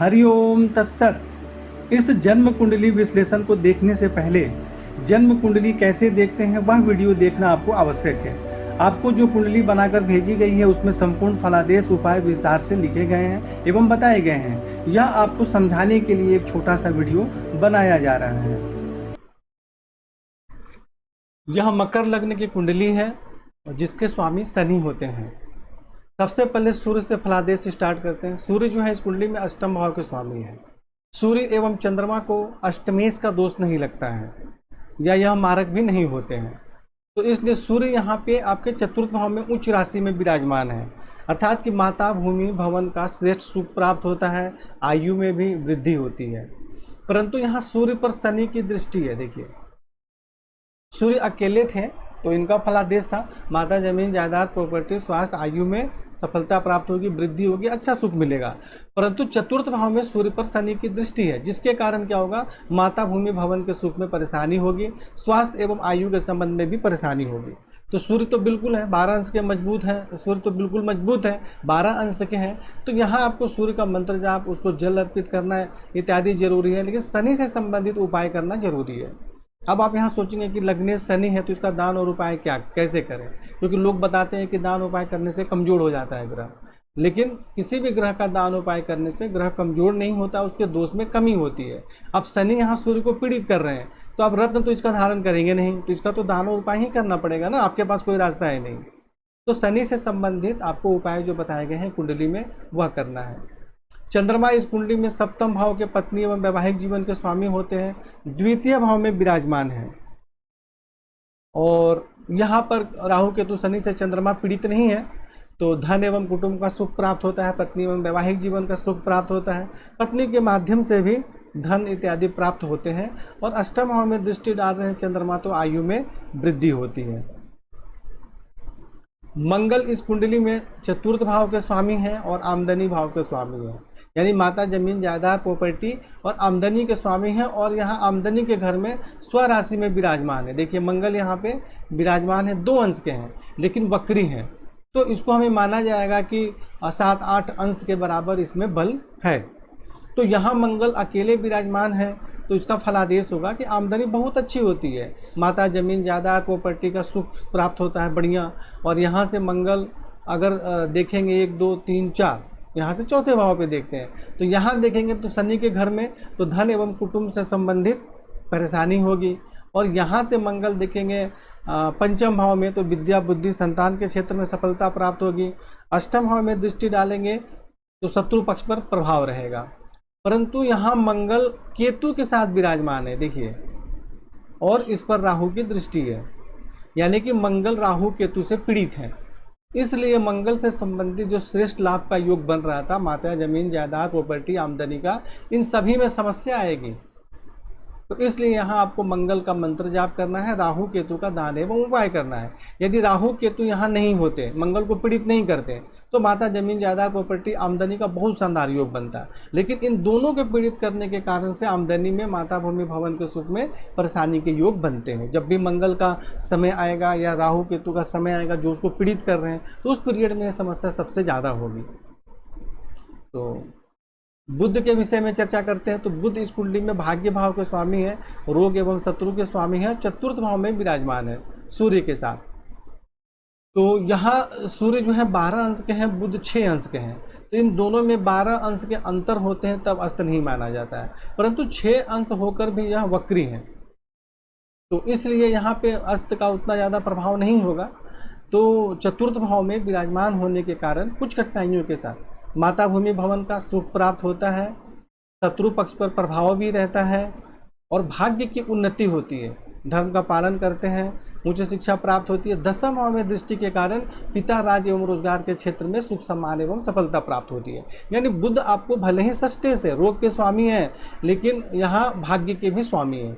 हरिओम तत्सत। इस जन्म कुंडली विश्लेषण को देखने से पहले जन्म कुंडली कैसे देखते हैं वह वीडियो देखना आपको आवश्यक है। आपको जो कुंडली बनाकर भेजी गई है उसमें संपूर्ण फलादेश उपाय विस्तार से लिखे गए हैं एवं बताए गए हैं। यह आपको समझाने के लिए एक छोटा सा वीडियो बनाया जा रहा है। यह मकर लग्न की कुंडली है जिसके स्वामी शनि होते हैं। सबसे पहले सूर्य से फलादेश स्टार्ट करते हैं। सूर्य जो है इस कुंडली में अष्टम भाव के स्वामी है। सूर्य एवं चंद्रमा को अष्टमेश का दोष नहीं लगता है या यह मारक भी नहीं होते हैं, तो इसलिए सूर्य यहाँ पे आपके चतुर्थ भाव में उच्च राशि में विराजमान है, अर्थात कि माता भूमि भवन का श्रेष्ठ सुख प्राप्त होता है, आयु में भी वृद्धि होती है। परंतु यहाँ सूर्य पर शनि की दृष्टि है। देखिए, सूर्य अकेले थे तो इनका फलादेश था माता जमीन जायदाद प्रॉपर्टी स्वास्थ्य आयु में सफलता प्राप्त होगी, वृद्धि होगी, अच्छा सुख मिलेगा। परंतु चतुर्थ भाव में सूर्य पर शनि की दृष्टि है, जिसके कारण क्या होगा, माता भूमि भवन के सुख में परेशानी होगी, स्वास्थ्य एवं आयु के संबंध में भी परेशानी होगी। तो सूर्य तो बिल्कुल है 12 अंश के मजबूत है, सूर्य तो बिल्कुल मजबूत है 12 अंश के हैं। तो यहाँ आपको सूर्य का मंत्र जाप, उसको जल अर्पित करना है इत्यादि जरूरी है, लेकिन शनि से संबंधित उपाय करना जरूरी है। अब आप यहाँ सोचेंगे कि लग्नेश शनि है तो इसका दान और उपाय क्या कैसे करें, क्योंकि लोग बताते हैं कि दान उपाय करने से कमजोर हो जाता है ग्रह, लेकिन किसी भी ग्रह का दान उपाय करने से ग्रह कमजोर नहीं होता, उसके दोष में कमी होती है। अब शनि यहाँ सूर्य को पीड़ित कर रहे हैं तो आप रत्न तो इसका धारण करेंगे नहीं, तो इसका तो दान और उपाय ही करना पड़ेगा ना, आपके पास कोई रास्ता है नहीं। तो शनि से संबंधित आपको उपाय जो बताए गए हैं कुंडली में वह करना है। चंद्रमा इस कुंडली में सप्तम भाव के पत्नी एवं वैवाहिक जीवन के स्वामी होते हैं, द्वितीय भाव में विराजमान है। और यहाँ पर राहु केतु शनि से चंद्रमा पीड़ित नहीं है, तो धन एवं कुटुंब का सुख प्राप्त होता है, पत्नी एवं वैवाहिक जीवन का सुख प्राप्त होता है, पत्नी के माध्यम से भी धन इत्यादि प्राप्त होते हैं। और अष्टम भाव में दृष्टि डाल रहे हैं चंद्रमा, तो आयु में वृद्धि होती है। मंगल इस कुंडली में चतुर्थ भाव के स्वामी हैं और आमदनी भाव के स्वामी हैं, यानी माता जमीन जायदाद प्रॉपर्टी और आमदनी के स्वामी हैं। और यहाँ आमदनी के घर में स्वराशि में विराजमान है। देखिए, मंगल यहाँ पे विराजमान है, 2 अंश के हैं लेकिन वक्री हैं, तो इसको हमें माना जाएगा कि 7-8 अंश के बराबर इसमें बल है। तो यहाँ मंगल अकेले विराजमान है तो इसका फलादेश होगा कि आमदनी बहुत अच्छी होती है, माता जमीन जायदाद प्रॉपर्टी का सुख प्राप्त होता है बढ़िया। और यहाँ से मंगल अगर देखेंगे 1 2 3 4, यहाँ से चौथे भाव पे देखते हैं तो यहाँ देखेंगे तो शनि के घर में तो धन एवं कुटुंब से संबंधित परेशानी होगी। और यहाँ से मंगल देखेंगे पंचम भाव में तो विद्या बुद्धि संतान के क्षेत्र में सफलता प्राप्त होगी। अष्टम भाव में दृष्टि डालेंगे तो शत्रु पक्ष पर प्रभाव रहेगा। परंतु यहाँ मंगल केतु के साथ विराजमान है, देखिए, और इस पर राहु की दृष्टि है, यानी कि मंगल राहु केतु से पीड़ित है। इसलिए मंगल से संबंधित जो श्रेष्ठ लाभ का योग बन रहा था, माता जमीन जायदाद प्रॉपर्टी आमदनी का, इन सभी में समस्या आएगी। तो इसलिए यहाँ आपको मंगल का मंत्र जाप करना है, राहु केतु का दान एवं उपाय करना है। यदि राहु केतु यहाँ नहीं होते, मंगल को पीड़ित नहीं करते, तो माता जमीन जायदाद प्रॉपर्टी आमदनी का बहुत शानदार योग बनता है। लेकिन इन दोनों के पीड़ित करने के कारण से आमदनी में माता भूमि भवन के सुख में परेशानी के योग बनते हैं। जब भी मंगल का समय आएगा या राहु केतु का समय आएगा जो उसको पीड़ित कर रहे हैं, तो उस पीरियड में यह समस्या सबसे ज़्यादा होगी। तो बुध के विषय में चर्चा करते हैं तो बुध इस कुंडली में भाग्य भाव के स्वामी है, रोग एवं शत्रु के स्वामी है, चतुर्थ भाव में विराजमान है सूर्य के साथ। तो यहाँ सूर्य जो है 12 अंश के हैं, बुध 6 अंश के हैं, तो इन दोनों में 12 अंश के अंतर होते हैं तब अस्त नहीं माना जाता है। परंतु 6 अंश होकर भी यह वक्री हैं, तो इसलिए यहाँ पे अस्त का उतना ज़्यादा प्रभाव नहीं होगा। तो चतुर्थ भाव में विराजमान होने के कारण कुछ कठिनाइयों के साथ माता भूमि भवन का सुख प्राप्त होता है, शत्रु पक्ष पर प्रभाव भी रहता है और भाग्य की उन्नति होती है, धर्म का पालन करते हैं, उच्च शिक्षा प्राप्त होती है। दसम भाव में दृष्टि के कारण पिता राज एवं रोजगार के क्षेत्र में सुख सम्मान एवं सफलता प्राप्त होती है। यानी बुध आपको भले ही षष्ठे से रोग के स्वामी है, लेकिन यहाँ भाग्य के भी स्वामी है,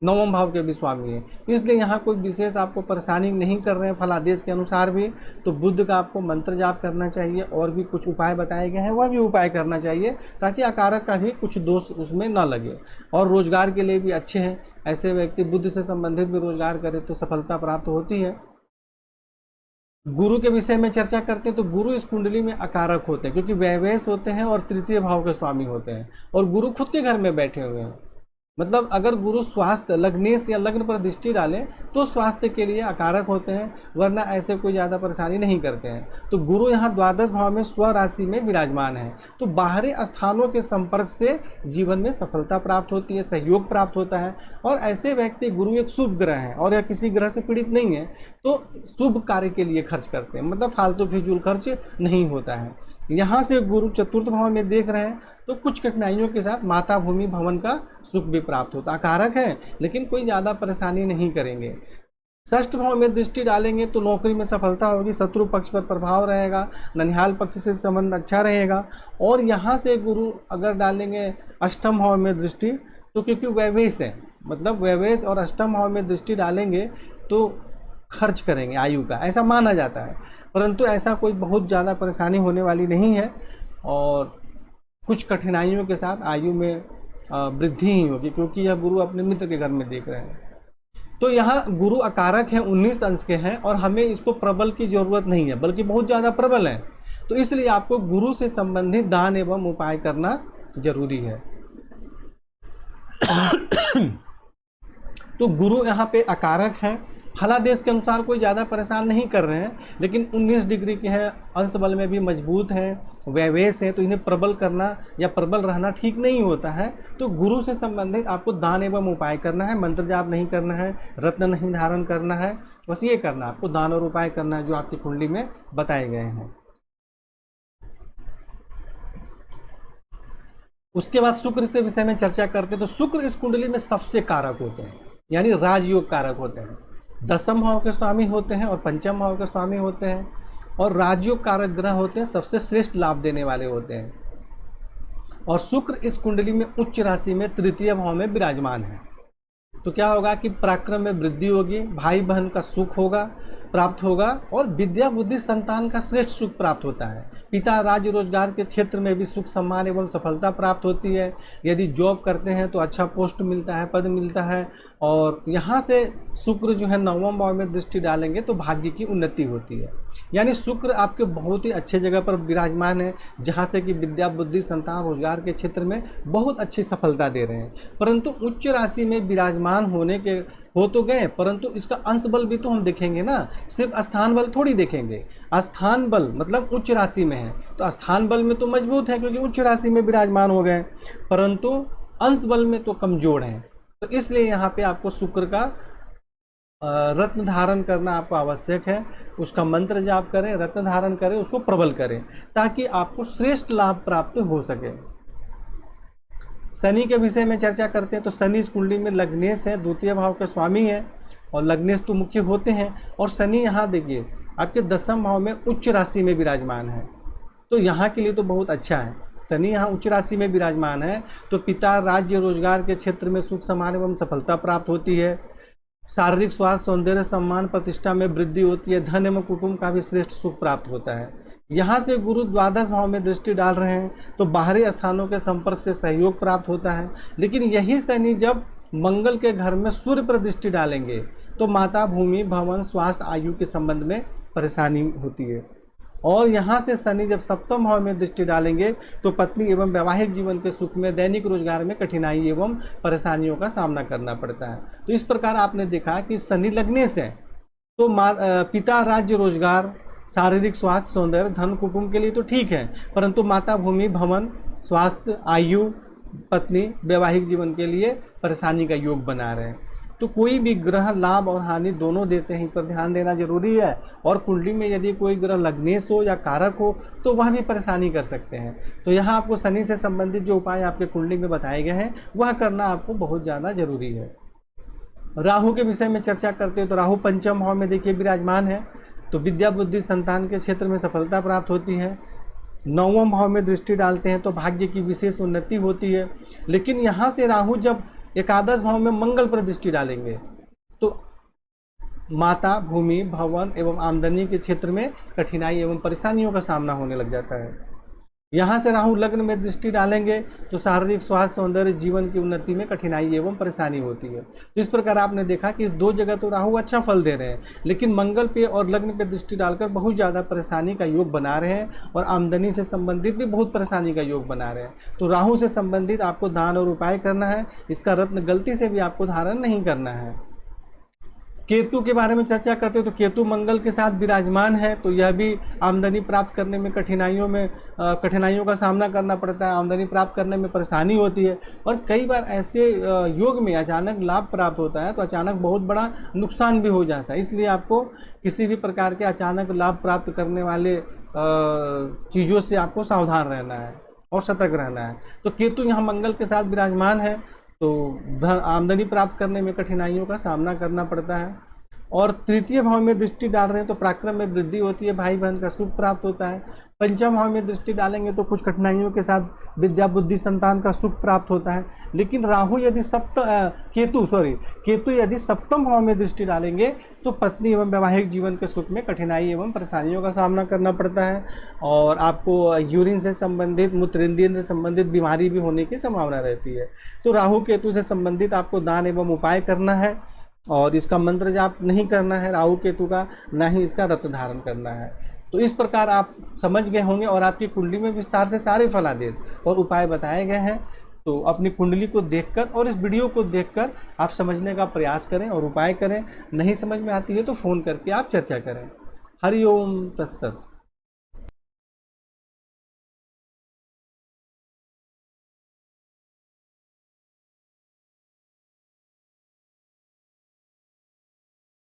नवम भाव के भी स्वामी है, इसलिए यहाँ कोई विशेष आपको परेशानी नहीं कर रहे हैं फलादेश के अनुसार भी। तो बुध का आपको मंत्र जाप करना चाहिए और भी कुछ उपाय बताए गए हैं वह भी उपाय करना चाहिए, ताकि अकारक का भी कुछ दोष उसमें न लगे। और रोजगार के लिए भी अच्छे हैं, ऐसे व्यक्ति बुध से संबंधित भी रोजगार करे तो सफलता प्राप्त होती है। गुरु के विषय में चर्चा करते हैं तो गुरु इस कुंडली में अकारक होते हैं, क्योंकि व्यवेश होते हैं और तृतीय भाव के स्वामी होते हैं, और गुरु खुद के घर में बैठे हुए हैं। मतलब अगर गुरु स्वास्थ्य लग्नेश या लग्न पर दृष्टि डालें तो स्वास्थ्य के लिए अकारक होते हैं, वरना ऐसे कोई ज़्यादा परेशानी नहीं करते हैं। तो गुरु यहाँ द्वादश भाव में स्व राशि में विराजमान है, तो बाहरी स्थानों के संपर्क से जीवन में सफलता प्राप्त होती है, सहयोग प्राप्त होता है। और ऐसे व्यक्ति, गुरु एक शुभ ग्रह है और यह किसी ग्रह से पीड़ित नहीं है, तो शुभ कार्य के लिए खर्च करते हैं, मतलब फालतू फिजूल खर्च नहीं होता है। यहाँ से गुरु चतुर्थ भाव में देख रहे हैं तो कुछ कठिनाइयों के साथ माता भूमि भवन का सुख भी प्राप्त होता है। कारक है लेकिन कोई ज़्यादा परेशानी नहीं करेंगे। षष्ठ भाव में दृष्टि डालेंगे तो नौकरी में सफलता होगी, शत्रु पक्ष पर प्रभाव रहेगा, ननिहाल पक्ष से संबंध अच्छा रहेगा। और यहाँ से गुरु अगर डालेंगे अष्टम भाव में दृष्टि, तो क्योंकि व्यवेश है, मतलब व्यवेश और अष्टम भाव में दृष्टि डालेंगे तो खर्च करेंगे आयु का, ऐसा माना जाता है। परंतु ऐसा कोई बहुत ज़्यादा परेशानी होने वाली नहीं है, और कुछ कठिनाइयों के साथ आयु में वृद्धि ही होगी, क्योंकि यह गुरु अपने मित्र के घर में देख रहे हैं। तो यहाँ गुरु अकारक है, 19 अंश के हैं, और हमें इसको प्रबल की जरूरत नहीं है, बल्कि बहुत ज़्यादा प्रबल है। तो इसलिए आपको गुरु से संबंधित दान एवं उपाय करना जरूरी है। तो गुरु यहाँ पे अकारक हैं, फलादेश के अनुसार कोई ज़्यादा परेशान नहीं कर रहे हैं, लेकिन 19 डिग्री के हैं, अंश बल में भी मजबूत हैं, व्यवेश हैं, तो इन्हें प्रबल करना या प्रबल रहना ठीक नहीं होता है। तो गुरु से संबंधित आपको दान एवं उपाय करना है, मंत्र जाप नहीं करना है, रत्न नहीं धारण करना है, बस ये करना, आपको दान और उपाय करना है जो आपकी कुंडली में बताए गए हैं। उसके बाद शुक्र से विषय में चर्चा करते हैं। तो शुक्र इस कुंडली में सबसे कारक होते हैं, यानी राजयोग कारक होते हैं। दसम भाव के स्वामी होते हैं और पंचम भाव के स्वामी होते हैं, और राजयोग कारक ग्रह होते हैं, सबसे श्रेष्ठ लाभ देने वाले होते हैं। और शुक्र इस कुंडली में उच्च राशि में तृतीय भाव में विराजमान है। तो क्या होगा कि पराक्रम में वृद्धि होगी, भाई बहन का सुख होगा, प्राप्त होगा, और विद्या बुद्धि संतान का श्रेष्ठ सुख प्राप्त होता है। पिता राज्य रोजगार के क्षेत्र में भी सुख सम्मान एवं सफलता प्राप्त होती है। यदि जॉब करते हैं तो अच्छा पोस्ट मिलता है, पद मिलता है। और यहाँ से शुक्र जो है नवम भाव में दृष्टि डालेंगे तो भाग्य की उन्नति होती है। यानी शुक्र आपके बहुत ही अच्छे जगह पर विराजमान है, जहाँ से कि विद्या बुद्धि संतान रोजगार के क्षेत्र में बहुत अच्छी सफलता दे रहे हैं। परंतु उच्च राशि में विराजमान होने के हो तो गए, परंतु इसका अंश बल भी तो हम देखेंगे ना, सिर्फ स्थान बल थोड़ी देखेंगे। स्थान बल मतलब उच्च राशि में है, तो स्थान बल में तो मजबूत है क्योंकि उच्च राशि में विराजमान हो गए, परंतु अंश बल में तो कमजोर हैं। तो इसलिए यहाँ पे आपको शुक्र का रत्न धारण करना आपको आवश्यक है। उसका मंत्र जाप करें, रत्न धारण करें, उसको प्रबल करें, ताकि आपको श्रेष्ठ लाभ प्राप्त हो सके। शनि के विषय में चर्चा करते हैं। तो शनि इस कुंडली में लग्नेश है, द्वितीय भाव के स्वामी है, और लग्नेश तो मुख्य होते हैं। और शनि यहाँ देखिए आपके दसम भाव में उच्च राशि में विराजमान है, तो यहाँ के लिए तो बहुत अच्छा है। शनि यहाँ उच्च राशि में विराजमान है तो पिता राज्य रोजगार के क्षेत्र में सुख सम्मान एवं सफलता प्राप्त होती है। शारीरिक स्वास्थ्य सौंदर्य सम्मान प्रतिष्ठा में वृद्धि होती है। धन एवं कुटुंब का भी श्रेष्ठ सुख प्राप्त होता है। यहाँ से गुरु द्वादश भाव में दृष्टि डाल रहे हैं तो बाहरी स्थानों के संपर्क से सहयोग प्राप्त होता है। लेकिन यही शनि जब मंगल के घर में सूर्य पर दृष्टि डालेंगे तो माता भूमि भवन स्वास्थ्य आयु के संबंध में परेशानी होती है। और यहाँ से शनि जब सप्तम भाव में दृष्टि डालेंगे तो पत्नी एवं वैवाहिक जीवन के सुख में दैनिक रोजगार में कठिनाई एवं परेशानियों का सामना करना पड़ता है। तो इस प्रकार आपने देखा कि शनि लग्नेश है तो पिता राज्य रोजगार शारीरिक स्वास्थ्य सौंदर्य धन कुटुंब के लिए तो ठीक है, परंतु माता भूमि भवन स्वास्थ्य आयु पत्नी वैवाहिक जीवन के लिए परेशानी का योग बना रहे हैं। तो कोई भी ग्रह लाभ और हानि दोनों देते हैं, इस पर ध्यान देना जरूरी है। और कुंडली में यदि कोई ग्रह लग्नेश हो या कारक हो तो वह भी परेशानी कर सकते हैं। तो यहाँ आपको शनि से संबंधित जो उपाय आपके कुंडली में बताए गए हैं वह करना आपको बहुत ज़्यादा जरूरी है। राहु के विषय में चर्चा करते हैं। तो राहु पंचम भाव में देखिए विराजमान है, तो विद्या बुद्धि संतान के क्षेत्र में सफलता प्राप्त होती है। नौवें भाव में दृष्टि डालते हैं तो भाग्य की विशेष उन्नति होती है। लेकिन यहाँ से राहु जब एकादश भाव में मंगल पर दृष्टि डालेंगे तो माता भूमि भवन एवं आमदनी के क्षेत्र में कठिनाई एवं परेशानियों का सामना होने लग जाता है। यहाँ से राहु लग्न में दृष्टि डालेंगे तो शारीरिक स्वास्थ्य, सौंदर्य, जीवन की उन्नति में कठिनाई एवं परेशानी होती है। तो इस प्रकार आपने देखा कि इस दो जगह तो राहु अच्छा फल दे रहे हैं, लेकिन मंगल पे और लग्न पे दृष्टि डालकर बहुत ज़्यादा परेशानी का योग बना रहे हैं और आमदनी से संबंधित भी बहुत परेशानी का योग बना रहे हैं। तो राहु से संबंधित आपको दान और उपाय करना है, इसका रत्न गलती से भी आपको धारण नहीं करना है। केतु के बारे में चर्चा करते हो तो केतु मंगल के साथ विराजमान है, तो यह भी आमदनी प्राप्त करने में कठिनाइयों का सामना करना पड़ता है, आमदनी प्राप्त करने में परेशानी होती है। और कई बार ऐसे योग में अचानक लाभ प्राप्त होता है तो अचानक बहुत बड़ा नुकसान भी हो जाता है, इसलिए आपको किसी भी प्रकार के अचानक लाभ प्राप्त करने वाले चीज़ों से आपको सावधान रहना है और सतर्क रहना है। तो केतु यहाँ मंगल के साथ विराजमान है तो आमदनी प्राप्त करने में कठिनाइयों का सामना करना पड़ता है। और तृतीय भाव में दृष्टि डाल रहे हैं तो पराक्रम में वृद्धि होती है, भाई बहन का सुख प्राप्त होता है। पंचम भाव में दृष्टि डालेंगे तो कुछ कठिनाइयों के साथ विद्या बुद्धि संतान का सुख प्राप्त होता है। लेकिन राहु यदि केतु यदि सप्तम भाव में दृष्टि डालेंगे तो पत्नी एवं वैवाहिक जीवन के सुख में कठिनाई एवं परेशानियों का सामना करना पड़ता है और आपको यूरिन से संबंधित, मूत्रेंद्रिय से संबंधित बीमारी भी होने की संभावना रहती है। तो राहु केतु से संबंधित आपको दान एवं उपाय करना है और इसका मंत्र जाप नहीं करना है राहु केतु का, ना ही इसका रत्न धारण करना है। तो इस प्रकार आप समझ गए होंगे और आपकी कुंडली में विस्तार से सारे फलादेश और उपाय बताए गए हैं। तो अपनी कुंडली को देखकर और इस वीडियो को देखकर आप समझने का प्रयास करें और उपाय करें। नहीं समझ में आती है तो फ़ोन करके आप चर्चा करें। हरि ओम तत्सत।